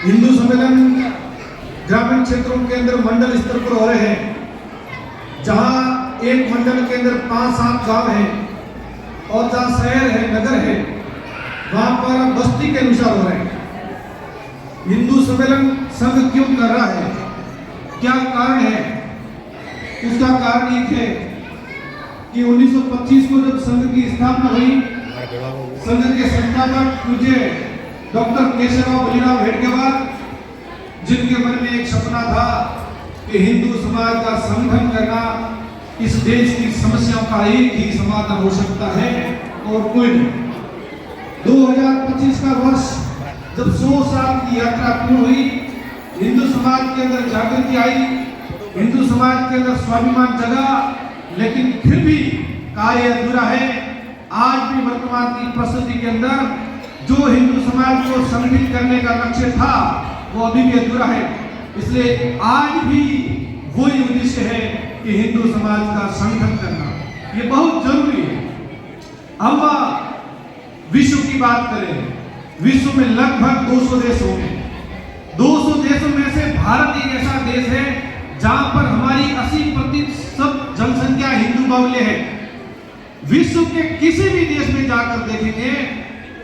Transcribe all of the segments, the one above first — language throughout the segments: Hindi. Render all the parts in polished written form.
हिंदू सम्मेलन ग्रामीण क्षेत्रों के अंदर मंडल स्तर पर हो रहे हैं, जहां एक मंडल के अंदर 5-7 गांव हैं और जहां शहर है, नगर है, वहां पर बस्ती के अनुसार हो रहे हैं। हिंदू सम्मेलन संघ क्यों कर रहा है, क्या कारण है? उसका कारण एक है कि 1925 को जब संघ की स्थापना हुई, संघ के संस्थापक पूज्य डॉक्टर केशवराव बलिराव हेडगेवार, जिनके मन में एक सपना था कि हिंदू समाज का संगठन करना, इस देश की समस्याओं का एक ही समाधान हो सकता है और कोई नहीं। 2025 का वर्ष जब 100 साल की यात्रा पूर्ण हुई, हिंदू समाज के अंदर जागृति आई, हिंदू समाज के अंदर स्वाभिमान जगा, लेकिन फिर भी कार्य अधूरा है। आज भी वर्तमान की परिस्थिति के अंदर जो हिंदू समाज को संगठित करने का लक्ष्य था वो अभी भी अधूरा है। इसलिए आज भी वही उद्देश्य है कि हिंदू समाज का संगठन करना, ये बहुत जरूरी है। हम विश्व की बात करें, विश्व में लगभग 200 देश होंगे। 200 देशों में से भारत एक ऐसा देश है जहां पर हमारी 80% जनसंख्या हिंदू बाहुल्य है। विश्व के किसी भी देश में जाकर देखेंगे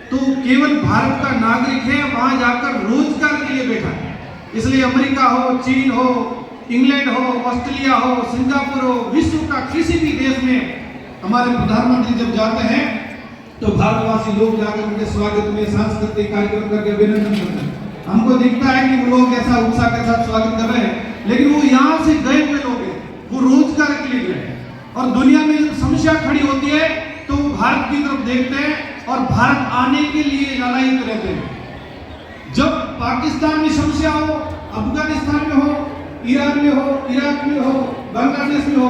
तो केवल भारत का नागरिक है, वहां जाकर रोजगार के लिए बैठा है। इसलिए अमेरिका हो, चीन हो, इंग्लैंड हो, ऑस्ट्रेलिया हो, सिंगापुर हो, विश्व का किसी भी देश में हमारे प्रधानमंत्री जब जाते हैं तो भारतवासी लोग जाकर उनके स्वागत में सांस्कृतिक कार्यक्रम करके अभिनंदन करते हैं। हमको दिखता है कि वो लोग ऐसा उत्साह के साथ स्वागत कर रहे हैं, लेकिन वो यहाँ से गए हुए लोग हैं, वो रोजगार के लिए गए। और दुनिया में जब समस्या खड़ी होती है तो वो भारत की तरफ देखते हैं और भारत आने के लिए लालायित रहते हैं। जब पाकिस्तान में समस्या हो, अफगानिस्तान में हो, ईरान में हो, इराक में हो, बांग्लादेश में हो,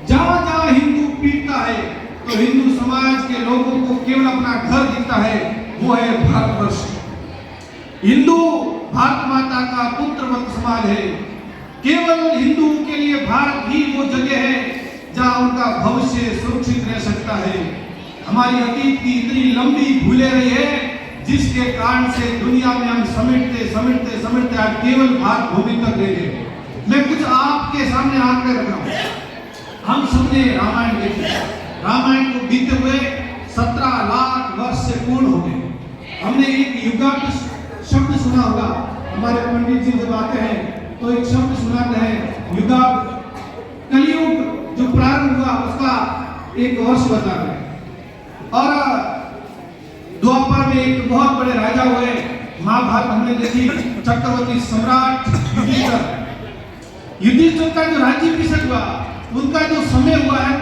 जहां जहां हिंदू पीड़ता है तो हिंदू समाज के लोगों को केवल अपना घर दिखता है, वो है भारतवर्ष। हिंदू भारत माता का पुत्रवत समाज है। केवल हिंदुओं के लिए भारत ही वो जगह है जहां उनका भविष्य सुरक्षित रह सकता है। हमारी अतीत की इतनी लंबी भूले रही है, जिसके कारण से दुनिया में हम समेटते आज केवल भारत भूमि तक रह गए। मैं कुछ आपके सामने आकर रख रहा हूं। हम सबने रामायण देखी, रामायण को बीते हुए 17 लाख वर्ष से पूर्ण हो गए। हमने एक युगांत शब्द सुना होगा, हमारे पंडित जी जब आते हैं तो एक शब्द सुनाते हैं युगांत। कलयुग जो प्रारंभ हुआ उसका एक वर्ष बता रहे हैं। और द्वापर में एक बहुत बड़े राजा हुए, महाभारत हमने देखी, चक्रवर्ती सम्राट युधिष्ठिर। युधिष्ठिर का जो राज्याभिषेक हुआ, उनका जो समय हुआ है